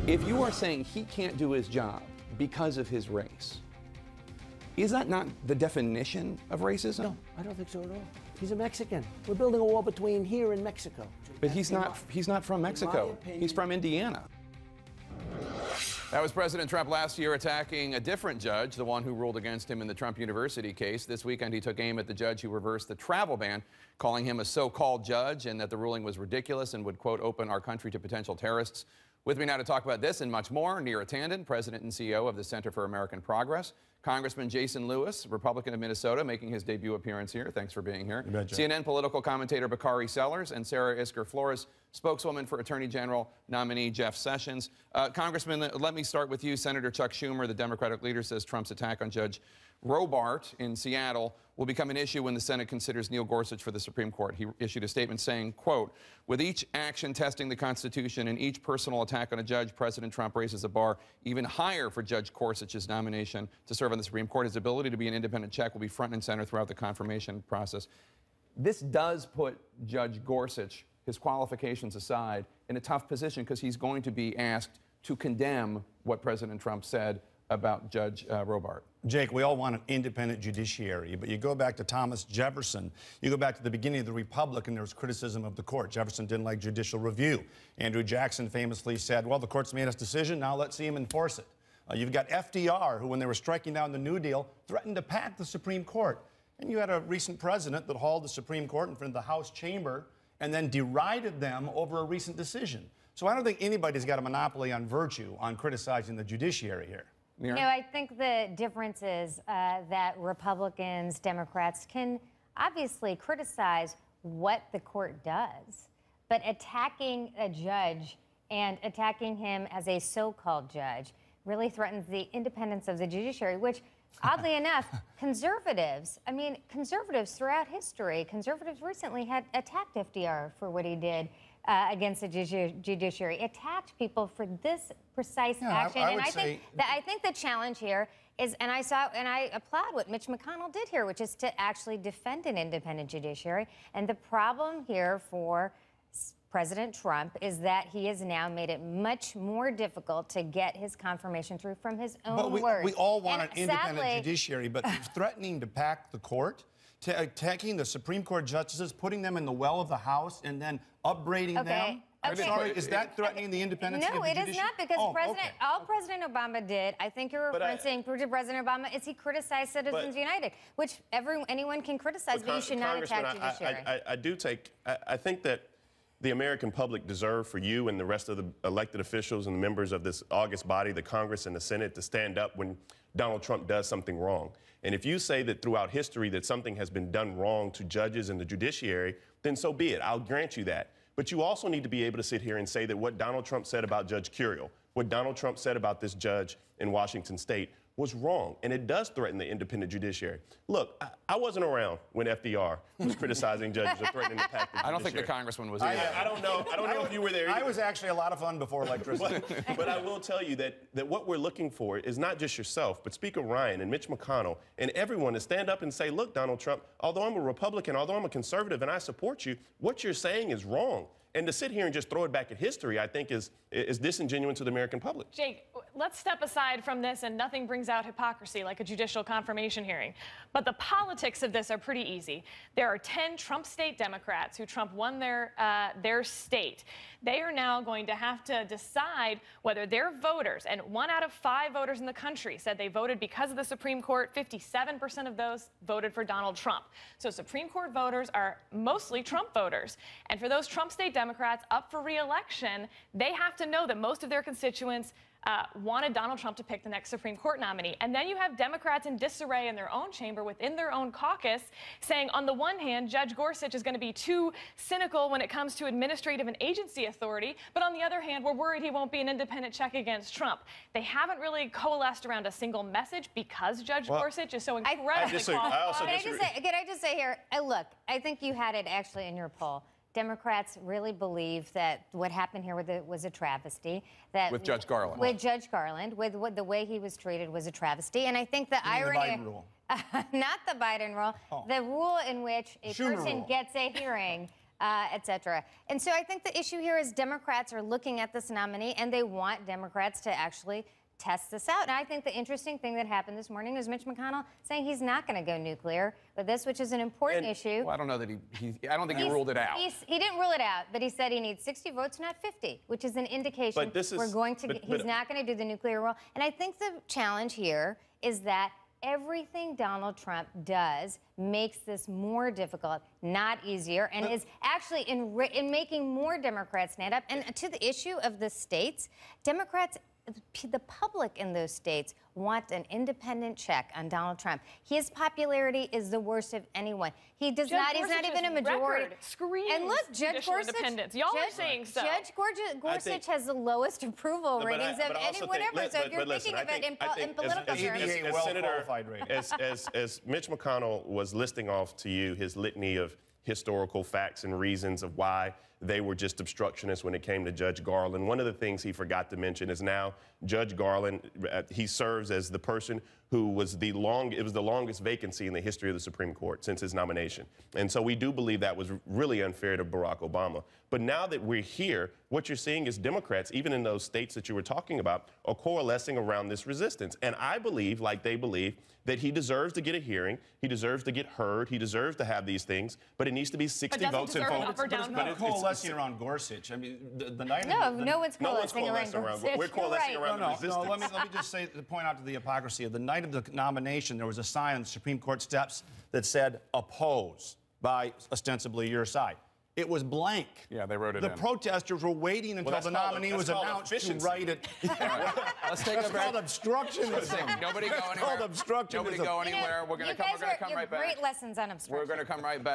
If you are saying he can't do his job because of his race, is that not the definition of racism? No, I don't think so at all. He's a Mexican. We're building a wall between here and Mexico. But he's not from Mexico. He's from Indiana. That was President Trump last year attacking a different judge, the one who ruled against him in the Trump University case. This weekend, he took aim at the judge who reversed the travel ban, calling him a so-called judge and that the ruling was ridiculous and would, quote, open our country to potential terrorists. With me now to talk about this and much more, Neera Tanden, President and CEO of the Center for American Progress. Congressman Jason Lewis, Republican of Minnesota, making his debut appearance here. Thanks for being here. CNN political commentator Bakari Sellers and Sarah Isker Flores, spokeswoman for Attorney General nominee Jeff Sessions. Congressman, let me start with you. Senator Chuck Schumer, the Democratic leader, says Trump's attack on Judge Robart in Seattle will become an issue when the Senate considers Neil Gorsuch for the Supreme Court. He issued a statement saying, quote, with each action testing the Constitution and each personal attack on a judge, President Trump raises a bar even higher for Judge Gorsuch's nomination to serve on the Supreme Court. His ability to be an independent check will be front and center throughout the confirmation process. This does put Judge Gorsuch, his qualifications aside, in a tough position because he's going to be asked to condemn what President Trump said about Judge Robart. Jake, we all want an independent judiciary, but you go back to Thomas Jefferson, you go back to the beginning of the Republic, and there was criticism of the court. Jefferson didn't like judicial review. Andrew Jackson famously said, well, the court's made its decision, now let's see him enforce it. You've got FDR, who, when they were striking down the New Deal, threatened to pack the Supreme Court. And you had a recent president that hauled the Supreme Court in front of the House chamber and then derided them over a recent decision. So I don't think anybody's got a monopoly on virtue on criticizing the judiciary here. You know, I think the difference is that Republicans, Democrats can obviously criticize what the court does, but attacking a judge and attacking him as a so-called judge really threatens the independence of the judiciary, which, oddly enough, conservatives throughout history, conservatives recently had attacked FDR for what he did against the judiciary, attacked people for this precise action. I think the challenge here is, and I applaud what Mitch McConnell did here, which is to actually defend an independent judiciary. And the problem here for President Trump is that he has now made it much more difficult to get his confirmation through from his own words. We all want an independent judiciary, but threatening to pack the court, attacking the Supreme Court justices, putting them in the well of the House, and then upbraiding them? I'm sorry, is that threatening the independence of the judiciary? No, it is not, because all President Obama did, I think you're referencing to President Obama, is he criticized Citizens United, which anyone can criticize, but you should not attack judiciary. I think that the American public deserve for you and the rest of the elected officials and members of this august body, the Congress and the Senate, to stand up when Donald Trump does something wrong. And if you say that throughout history that something has been done wrong to judges and the judiciary, then so be it. I'll grant you that. But you also need to be able to sit here and say that what Donald Trump said about Judge Curiel, what Donald Trump said about this judge in Washington State was wrong, and it does threaten the independent judiciary. Look, I wasn't around when FDR was criticizing judges or threatening to pack the judiciary. I don't think the congressman was either. I don't know if you were there either. I was actually a lot of fun before electricity. But I will tell you that what we're looking for is not just yourself, but Speaker Ryan and Mitch McConnell and everyone to stand up and say, look, Donald Trump, although I'm a Republican, although I'm a conservative and I support you, what you're saying is wrong. And to sit here and just throw it back at history, I think, is disingenuous to the American public. Jake, let's step aside from this, and nothing brings out hypocrisy like a judicial confirmation hearing. But the politics of this are pretty easy. There are 10 Trump state Democrats who Trump won their state. They are now going to have to decide whether their voters, and 1 out of 5 voters in the country said they voted because of the Supreme Court. 57% of those voted for Donald Trump. So Supreme Court voters are mostly Trump voters. And for those Trump state Democrats up for re-election, they have to know that most of their constituents wanted Donald Trump to pick the next Supreme Court nominee. And then you have Democrats in disarray in their own chamber, within their own caucus, saying, on the one hand, Judge Gorsuch is going to be too cynical when it comes to administrative and agency authority, but on the other hand, we're worried he won't be an independent check against Trump. They haven't really coalesced around a single message because Judge Gorsuch is so incredibly qualified. Can I just say here, look, I think you had it actually in your poll. Democrats really believe that what happened here was a travesty. That with Judge Garland. With Judge Garland, with the way he was treated was a travesty. And I think the irony... The Biden rule. Not the Biden rule. Oh. The rule in which a person gets a hearing etc. And so I think the issue here is Democrats are looking at this nominee and they want Democrats to actually test this out. And I think the interesting thing that happened this morning is Mitch McConnell saying he's not going to go nuclear with this, which is an important issue. Well, I don't know that I don't think he ruled it out. He didn't rule it out, but he said he needs 60 votes, not 50, which is an indication he's not going to do the nuclear rule. And I think the challenge here is that everything Donald Trump does makes this more difficult, not easier, and is actually in making more Democrats stand up. And to the issue of the states, Democrats, the public in those states want an independent check on Donald Trump. His popularity is the worst of anyone. He's not even a majority. And look, Judge Gorsuch, y'all are saying so. Judge Gorsuch has the lowest approval ratings of anyone ever. So if you're thinking of it in political terms. As Mitch McConnell was listing off to you his litany of historical facts and reasons of why they were just obstructionists when it came to Judge Garland. One of the things he forgot to mention is now Judge Garland, he serves as the person who was it was the longest vacancy in the history of the Supreme Court since his nomination. And so we do believe that was really unfair to Barack Obama. But now that we're here, what you're seeing is Democrats, even in those states that you were talking about, are coalescing around this resistance. And I believe, like they believe, that he deserves to get a hearing, he deserves to get heard, he deserves to have these things, but it needs to be 60 votes in favor. But it's not coalescing around Gorsuch. I mean, the night no one's coalescing around Gorsuch. We're coalescing around the resistance. No, let me just say, to point out to the hypocrisy of the night of the nomination, there was a sign on the Supreme Court steps that said oppose by ostensibly your side. It was blank. Yeah, they wrote it in. The protesters were waiting until the nominee was announced to write it. Let's take a break. It's called obstructionism. Nobody go anywhere. It's called obstructionism. Nobody go anywhere. We're going to come right back. Great lessons on obstruction. We're going to come right back.